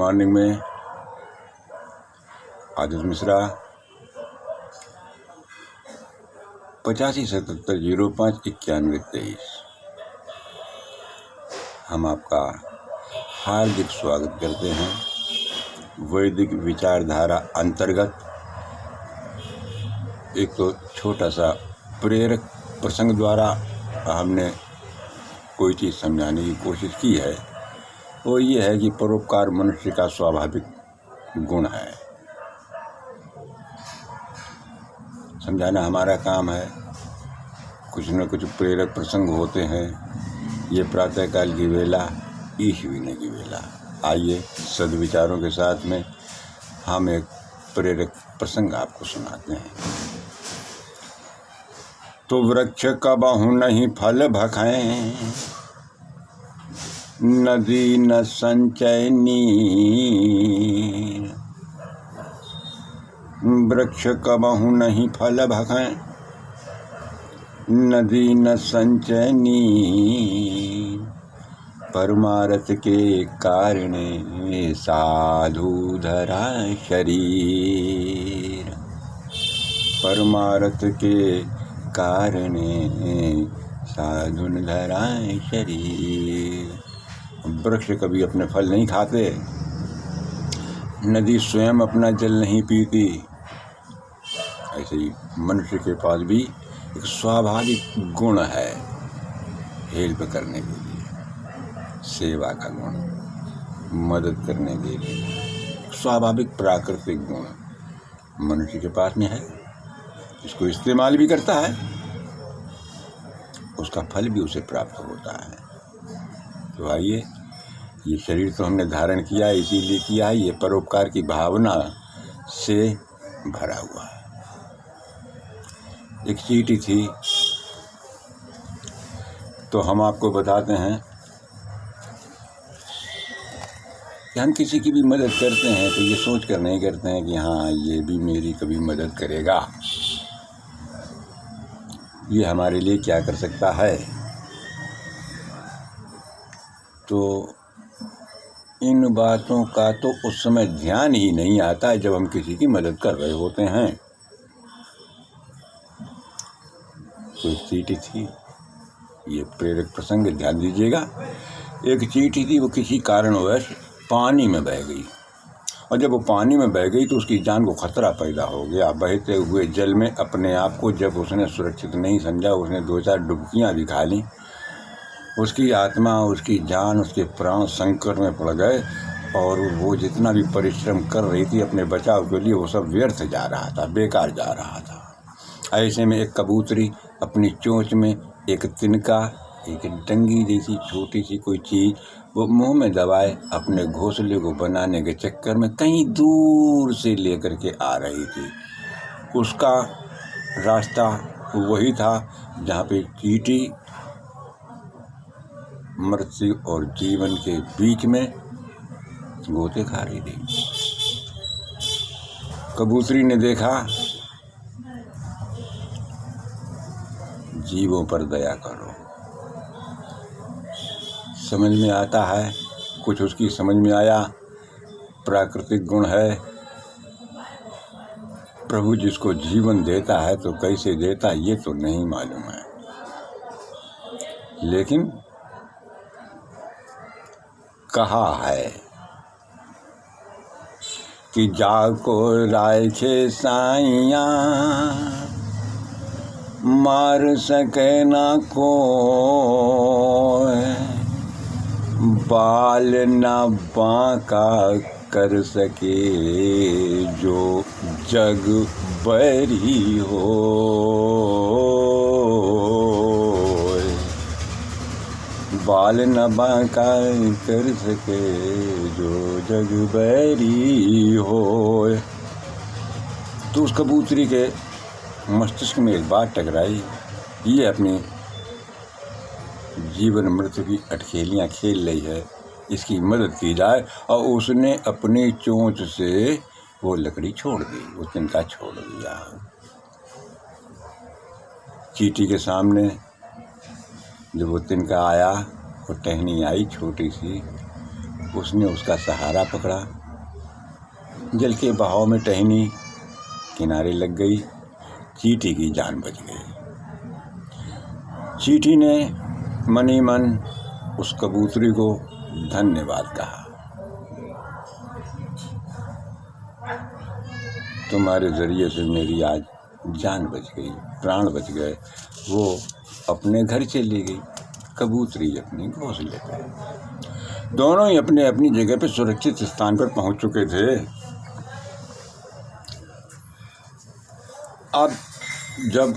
Morning में आदित्य मिश्रा 8577059123। हम आपका हार्दिक स्वागत करते हैं वैदिक विचारधारा अंतर्गत। एक तो छोटा सा प्रेरक प्रसंग द्वारा हमने कोई चीज़ समझाने की कोशिश की है, वो ये है कि परोपकार मनुष्य का स्वाभाविक गुण है। समझाना हमारा काम है। कुछ न कुछ प्रेरक प्रसंग होते हैं। ये प्रातःकाल की वेला, ईश्वीने की वेला। आइए सद्विचारों के साथ में हम एक प्रेरक प्रसंग आपको सुनाते हैं। तो वृक्ष कबहु नहीं फल भखें, नदी न संचय नीर। वृक्ष कबहु नहीं फल भखें, नदी न संचय नीर। परमारथ के कारणे साधु धरा शरीर। परमारथ के कारणे साधु धरा शरीर। वृक्ष कभी अपने फल नहीं खाते, नदी स्वयं अपना जल नहीं पीती। ऐसे ही मनुष्य के पास भी एक स्वाभाविक गुण है हेल्प करने के लिए, सेवा का गुण, मदद करने के लिए। स्वाभाविक प्राकृतिक गुण मनुष्य के पास में है, इसको इस्तेमाल भी करता है, उसका फल भी उसे प्राप्त होता है। तो आइए, ये शरीर तो हमने धारण किया है, इसीलिए किया है, ये परोपकार की भावना से भरा हुआ है। एक चींटी थी, तो हम आपको बताते हैं कि हम किसी की भी मदद करते हैं तो ये सोच कर नहीं करते हैं कि हाँ ये भी मेरी कभी मदद करेगा, ये हमारे लिए क्या कर सकता है। तो इन बातों का तो उस समय ध्यान ही नहीं आता जब हम किसी की मदद कर रहे होते हैं। तो एक चींटी थी, ये प्रेरक प्रसंग ध्यान दीजिएगा। एक चींटी थी, वो किसी कारणवश पानी में बह गई, और जब वो पानी में बह गई तो उसकी जान को खतरा पैदा हो गया। बहते हुए जल में अपने आप को जब उसने सुरक्षित नहीं समझा, उसने 2-4 डुबकियां भी खा ली, उसकी आत्मा, उसकी जान, उसके प्राण संकट में पड़ गए, और वो जितना भी परिश्रम कर रही थी अपने बचाव के लिए, वो सब व्यर्थ जा रहा था, बेकार जा रहा था। ऐसे में एक कबूतरी अपनी चोंच में एक तिनका, एक डंगी जैसी छोटी सी कोई चीज़ वो मुंह में दबाए अपने घोंसले को बनाने के चक्कर में कहीं दूर से लेकर के आ रही थी। उसका रास्ता वही था जहाँ पे चींटी मृत्यु और जीवन के बीच में गोते खा रही थी। कबूतरी ने देखा, जीवों पर दया करो। समझ में आता है, कुछ उसकी समझ में आया, प्राकृतिक गुण है। प्रभु जिसको जीवन देता है तो कैसे देता है ये तो नहीं मालूम है, लेकिन कहा है कि जाको राखे साइया, मार सके ना कोई। बाल ना बांका कर सके जो जग बैरी हो। बाल न बांका कर सके जो जग बैरी हो। तो उस कबूतरी के मस्तिष्क में एक बात टकराई, ये अपनी जीवन मृत्यु की अटखेलियाँ खेल रही है, इसकी मदद की जाए। और उसने अपनी चोंच से वो लकड़ी छोड़ दी, वो तिनका छोड़ दिया। चींटी के सामने जब वो तिनका आया, वो टहनी आई छोटी सी, उसने उसका सहारा पकड़ा। जल के बहाव में टहनी किनारे लग गई। चींटी की जान बच गई। चींटी ने मन ही मन उस कबूतरी को धन्यवाद कहा। तुम्हारे जरिए से मेरी आज जान बच गई, प्राण बच गए। वो अपने घर चली गई, कबूतरी अपने घोंसले पे। दोनों ही अपने अपनी जगह पे सुरक्षित स्थान पर पहुंच चुके थे। अब जब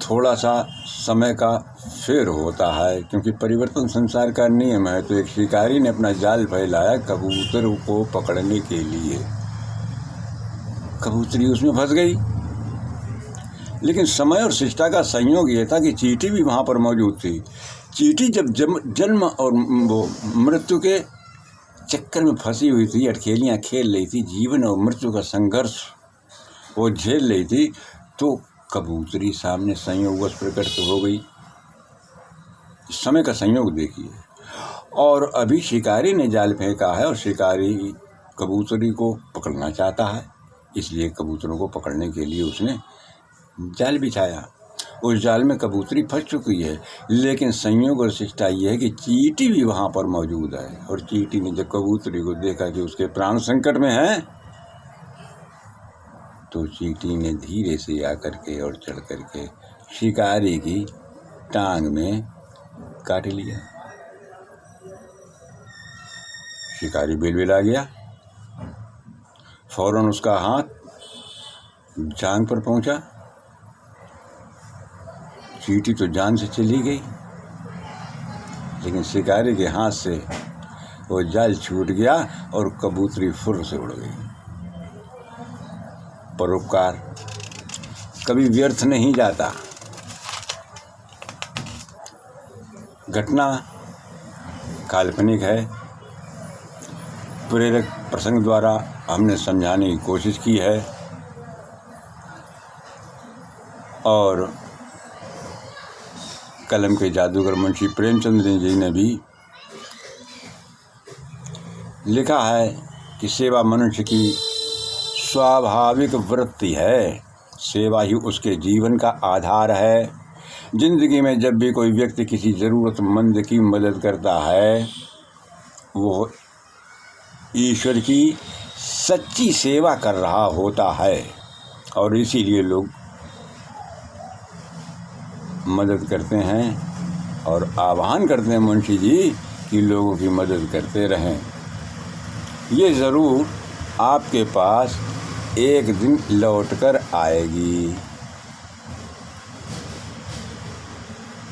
थोड़ा सा समय का फेर होता है, क्योंकि परिवर्तन संसार का नियम है, तो एक शिकारी ने अपना जाल फैलाया कबूतर को पकड़ने के लिए। कबूतरी उसमें फंस गई। लेकिन समय और शिष्टा का संयोग ये था कि चींटी भी वहाँ पर मौजूद थी। चींटी जब जन्म और वो मृत्यु के चक्कर में फंसी हुई थी, अटखेलियाँ खेल रही थी, जीवन और मृत्यु का संघर्ष वो झेल रही थी, तो कबूतरी सामने संयोगवश प्रकट हो गई। समय का संयोग देखिए। और अभी शिकारी ने जाल फेंका है और शिकारी कबूतरी को पकड़ना चाहता है, इसलिए कबूतरों को पकड़ने के लिए उसने जाल बिछाया। उस जाल में कबूतरी फंस चुकी है, लेकिन संयोग और शिष्टा ये है कि चींटी भी वहाँ पर मौजूद है। और चींटी ने जब कबूतरी को देखा कि उसके प्राण संकट में है, तो चींटी ने धीरे से आकर के और चढ़ कर के शिकारी की टांग में काट लिया। शिकारी बिलबिला गया। फौरन उसका हाथ जांग पर पहुंचा। चींटी तो जान से चली गई, लेकिन शिकारी के हाथ से वो जाल छूट गया और कबूतरी फुर्र से उड़ गई। परोपकार कभी व्यर्थ नहीं जाता। घटना काल्पनिक है। प्रेरक प्रसंग द्वारा हमने समझाने की कोशिश की है, और कलम के जादूगर मुंशी प्रेमचंद जी ने भी लिखा है कि सेवा मनुष्य की स्वाभाविक वृत्ति है। सेवा ही उसके जीवन का आधार है। जिंदगी में जब भी कोई व्यक्ति किसी ज़रूरतमंद की मदद करता है, वो ईश्वर की सच्ची सेवा कर रहा होता है। और इसीलिए लोग मदद करते हैं और आह्वान करते हैं मुंशी जी कि लोगों की मदद करते रहें। ये ज़रूर आपके पास एक दिन लौट कर आएगी।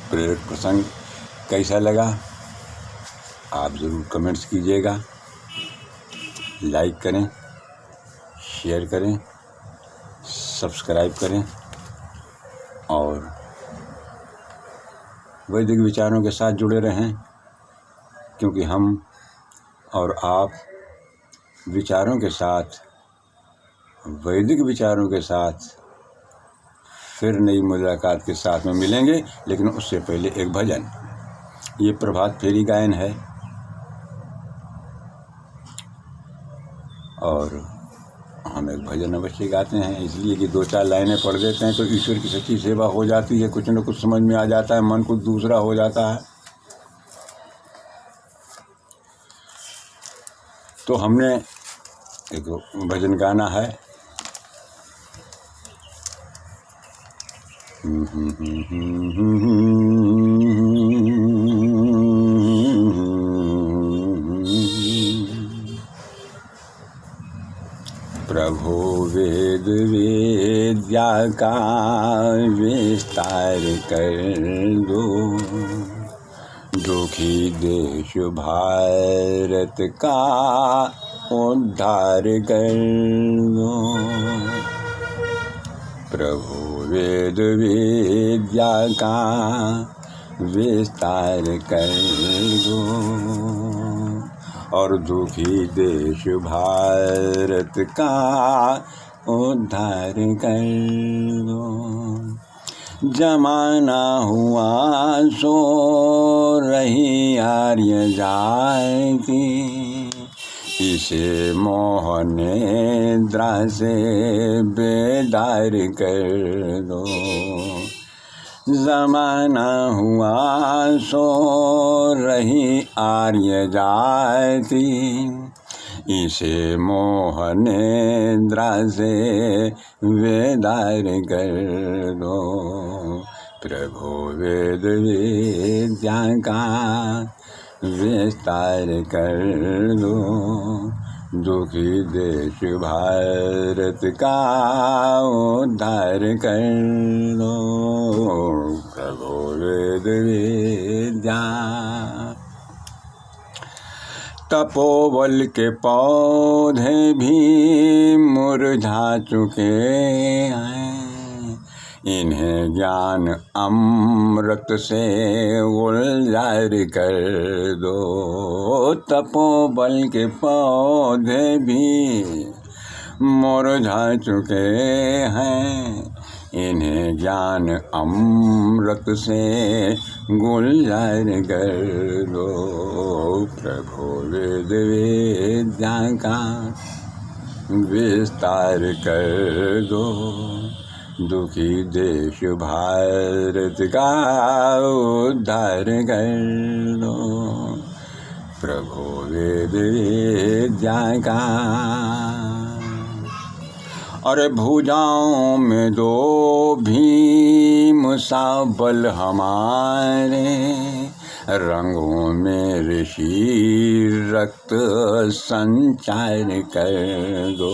प्रेरक प्रसंग कैसा लगा आप ज़रूर कमेंट्स कीजिएगा, लाइक करें, शेयर करें, सब्सक्राइब करें और वैदिक विचारों के साथ जुड़े रहें, क्योंकि हम और आप विचारों के साथ, वैदिक विचारों के साथ फिर नई मुलाकात के साथ में मिलेंगे। लेकिन उससे पहले एक भजन, ये प्रभात फेरी गायन है और हम एक भजन अवश्य गाते हैं, इसलिए कि 2-4 लाइनें पढ़ देते हैं तो ईश्वर की सच्ची सेवा हो जाती है। कुछ न कुछ समझ में आ जाता है, मन कुछ दूसरा हो जाता है। तो हमने एक भजन गाना है। प्रभो वेद वेद्या का विस्तार कर दो, दुखी देश भारत का उद्धार कर दो। प्रभु वेद विद्या का विस्तार कर दो और दुखी देश भारत का उद्धार कर दो। जमाना हुआ सो रही आर्य जाति, इसे मोह निद्रा से बेदार कर दो। ज़माना हुआ सो रही आर्य जाति, इसे मोह निद्रा से बेदार कर दो। प्रभु वेद विद्या का विस्तार कर दो। दुखी देश भारत का उद्धार कर दो। प्रभु वेद विद्या। तपोबल के पौधे भी मुरझा चुके हैं, इन्हें ज्ञान अमृत से गुलजार कर दो। तपोबल के पौधे भी मुरझा चुके हैं, इन्हें ज्ञान अमृत से गुलजार कर दो। प्रभु वेद विद्या का विस्तार कर दो। दुखी देश भारत का उद्धार कर दो। प्रभु वेद विद्या का। अरे भुजाओं में दो भीम सा बल हमारे, रंगों में ऋषि रक्त संचार कर दो।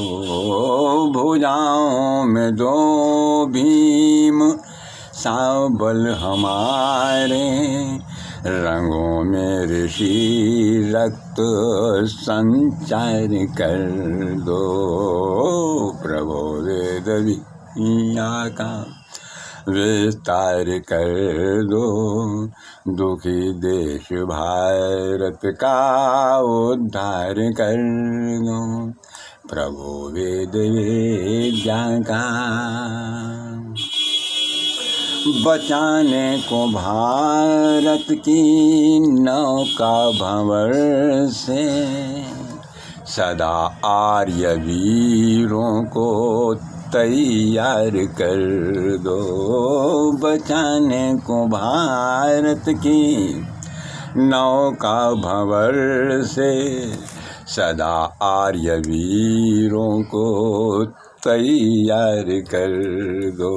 भुजाओं में दो भीम सा बल हमारे, रंगों में ऋषि रक्त संचार कर दो। प्रभु वेद विद्या का विस्तार कर दो। दुखी देश भारत का उद्धार कर दो। प्रभु वेद विद्या का। बचाने को भारत की नौका भंवर से, सदा आर्य वीरों को तैयार कर दो। बचाने को भारत की नौका भंवर से, सदा आर्य वीरों को तैयार कर दो।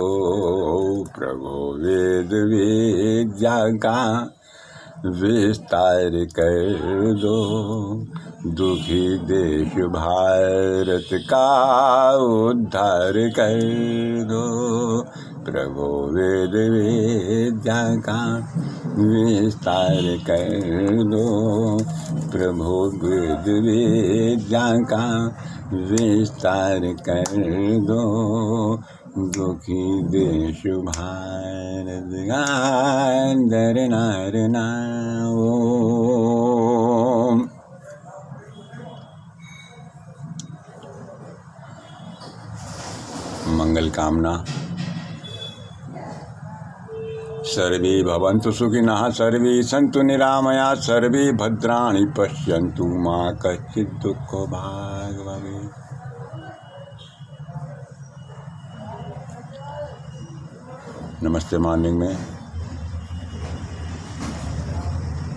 प्रभु वेद विद्या का विस्तार कर दो। दुखी देश भारत का उद्धार कर दो। प्रभु वेद विद्या का विस्तार कर दो। प्रभु वेद विद्या का विस्तार कर दो। दुखी देश भारत का दर नार ओम। मंगल कामना। सर्वे भवन्तु सुखिनः, सर्वे सन्तु निरामया, सर्वे भद्राणि पश्यन्तु मा कश्चित् दुःखो भाग् भवेत्। नमस्ते मॉर्निंग में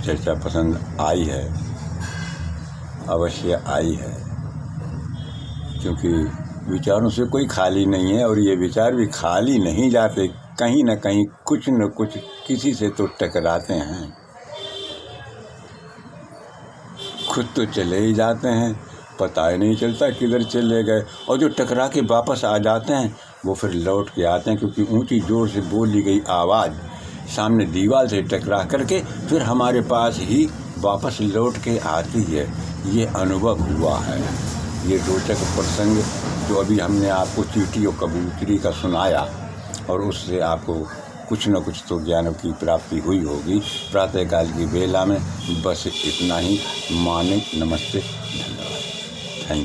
चर्चा पसंद आई है, अवश्य आई है, क्योंकि विचारों से कोई खाली नहीं है और ये विचार भी खाली नहीं जाते, कहीं न कहीं कुछ न कुछ किसी से तो टकराते हैं। खुद तो चले ही जाते हैं, पता ही नहीं चलता किधर चले गए, और जो टकरा के वापस आ जाते हैं वो फिर लौट के आते हैं, क्योंकि ऊंची जोर से बोली गई आवाज़ सामने दीवार से टकरा करके फिर हमारे पास ही वापस लौट के आती है। ये अनुभव हुआ है। ये रोचक प्रसंग जो अभी हमने आपको चींटी और कबूतरी का सुनाया, और उससे आपको कुछ न कुछ तो ज्ञान की प्राप्ति हुई होगी प्रातःकाल की बेला में। बस इतना ही। मानिक नमस्ते, धन्यवाद।